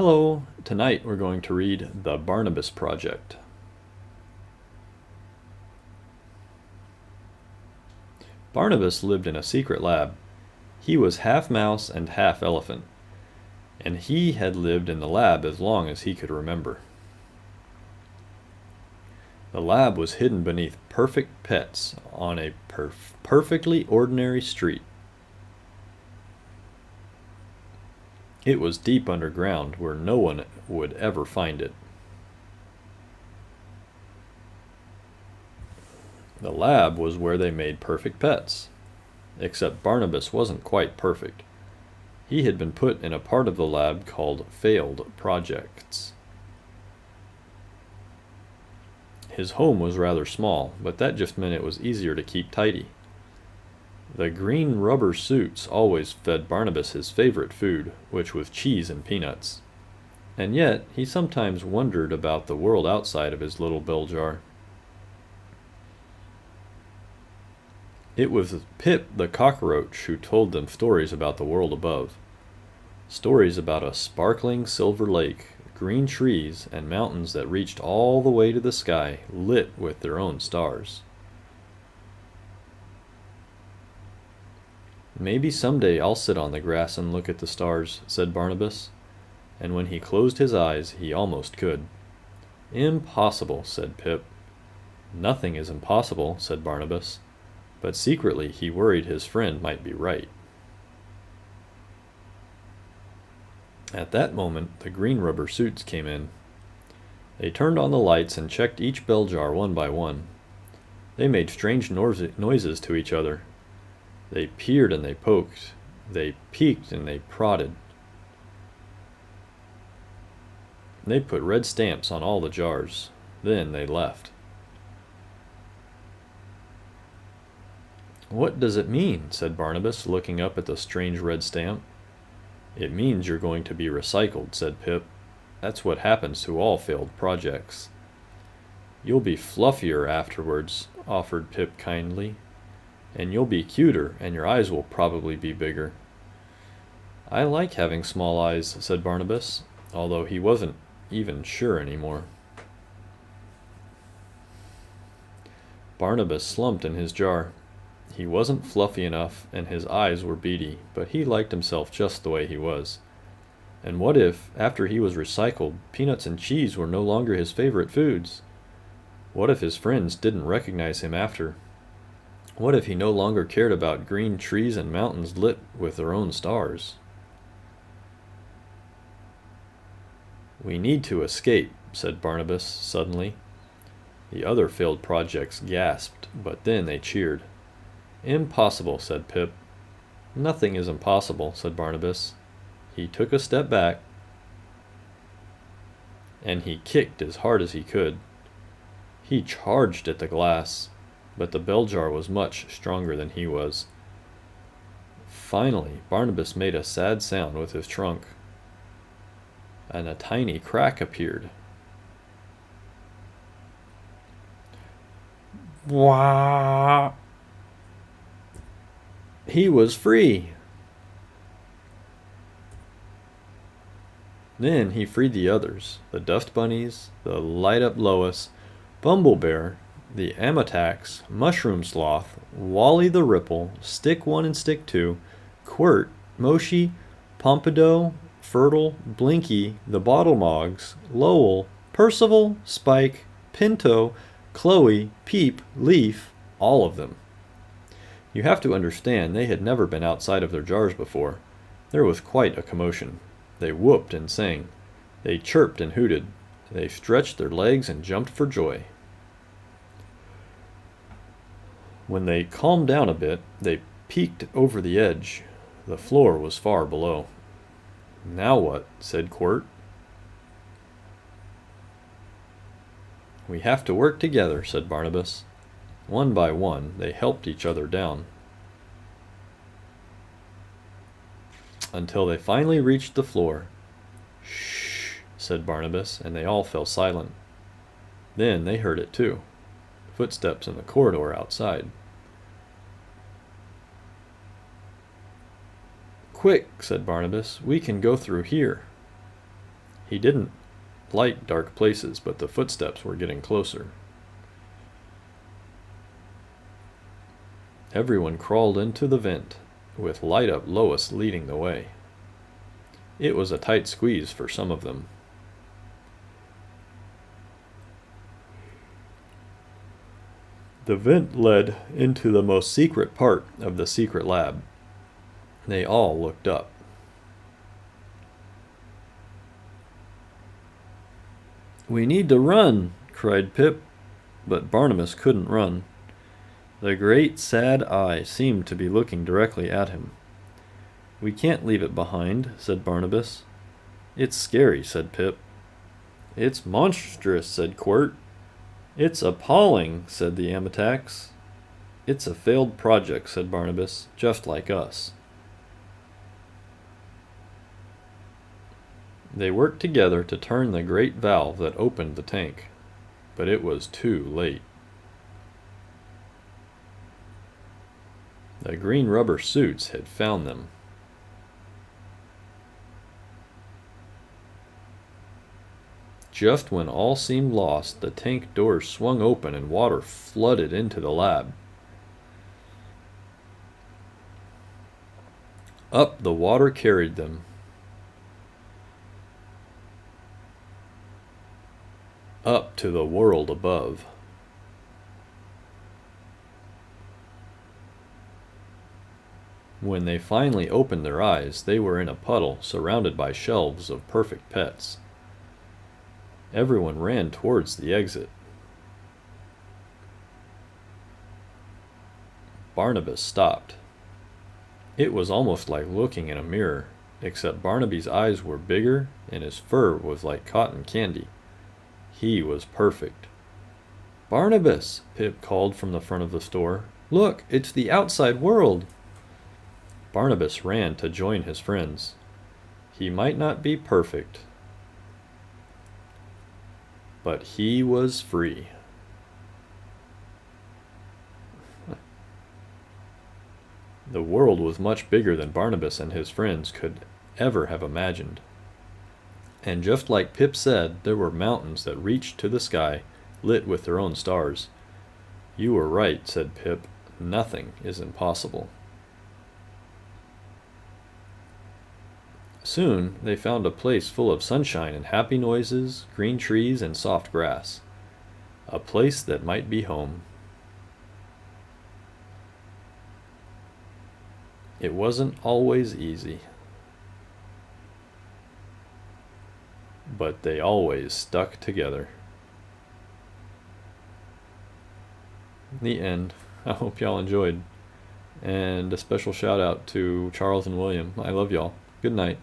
Hello, tonight we're going to read The Barnabus Project. Barnabas lived in a secret lab. He was half mouse and half elephant, and he had lived in the lab as long as he could remember. The lab was hidden beneath perfect pets on a perfectly ordinary street. It was deep underground where no one would ever find it. The lab was where they made perfect pets. Except Barnabas wasn't quite perfect. He had been put in a part of the lab called failed projects. His home was rather small, but that just meant it was easier to keep tidy. The green rubber suits always fed Barnabas his favorite food, which was cheese and peanuts. And yet, he sometimes wondered about the world outside of his little bell jar. It was Pip the cockroach who told them stories about the world above. Stories about a sparkling silver lake, green trees, and mountains that reached all the way to the sky, lit with their own stars. "Maybe someday I'll sit on the grass and look at the stars," said Barnabas, and when he closed his eyes he almost could. "Impossible," said Pip. "Nothing is impossible," said Barnabas, but secretly he worried his friend might be right. At that moment the green rubber suits came in. They turned on the lights and checked each bell jar one by one. They made strange noises to each other. They peered and they poked. They peeked and they prodded. They put red stamps on all the jars. Then they left. "What does it mean?" said Barnabas, looking up at the strange red stamp. "It means you're going to be recycled," said Pip. "That's what happens to all failed projects." "You'll be fluffier afterwards," offered Pip kindly. "And you'll be cuter, and your eyes will probably be bigger." "I like having small eyes," said Barnabas, although he wasn't even sure anymore. Barnabas slumped in his jar. He wasn't fluffy enough, and his eyes were beady, but he liked himself just the way he was. And what if, after he was recycled, peanuts and cheese were no longer his favorite foods? What if his friends didn't recognize him after? What if he no longer cared about green trees and mountains lit with their own stars? "We need to escape," said Barnabas suddenly. The other failed projects gasped, but then they cheered. "Impossible," said Pip. "Nothing is impossible," said Barnabas. He took a step back, and he kicked as hard as he could. He charged at the glass, but the bell jar was much stronger than he was. Finally, Barnabas made a sad sound with his trunk, and a tiny crack appeared. Wah! He was free! Then he freed the others, the dust bunnies, the light-up Lois, Bumble Bear, the Amatax, Mushroom Sloth, Wally the Ripple, Stick 1 and Stick 2, Quirt, Moshi, Pompadour, Fertile, Blinky, the Bottle Mogs, Lowell, Percival, Spike, Pinto, Chloe, Peep, Leaf, all of them. You have to understand they had never been outside of their jars before. There was quite a commotion. They whooped and sang. They chirped and hooted. They stretched their legs and jumped for joy. When they calmed down a bit, they peeked over the edge. The floor was far below. "Now what?" said Quirt. "We have to work together," said Barnabas. One by one, they helped each other down, until they finally reached the floor. "Shh," said Barnabas, and they all fell silent. Then they heard it too. Footsteps in the corridor outside. "Quick," said Barnabas, "we can go through here." He didn't like dark places, but the footsteps were getting closer. Everyone crawled into the vent, with Light-Up Lois leading the way. It was a tight squeeze for some of them. The vent led into the most secret part of the secret lab. They all looked up. "We need to run," cried Pip, but Barnabas couldn't run. The great sad eye seemed to be looking directly at him. "We can't leave it behind," said Barnabas. "It's scary," said Pip. "It's monstrous," said Quirt. "It's appalling," said the Amatax. "It's a failed project," said Barnabas, "just like us." They worked together to turn the great valve that opened the tank, but it was too late. The green rubber suits had found them. Just when all seemed lost, the tank doors swung open and water flooded into the lab. Up the water carried them. Up to the world above. When they finally opened their eyes, they were in a puddle surrounded by shelves of perfect pets. Everyone ran towards the exit. Barnabas stopped. It was almost like looking in a mirror, except Barnaby's eyes were bigger and his fur was like cotton candy. He was perfect. "Barnabas," Pip called from the front of the store. "Look, it's the outside world." Barnabas ran to join his friends. He might not be perfect, but he was free. The world was much bigger than Barnabas and his friends could ever have imagined. And just like Pip said, there were mountains that reached to the sky, lit with their own stars. "You were right," said Pip. "Nothing is impossible." Soon they found a place full of sunshine and happy noises, green trees and soft grass. A place that might be home. It wasn't always easy, but they always stuck together. The end. I hope y'all enjoyed. And a special shout out to Charles and William. I love y'all. Good night.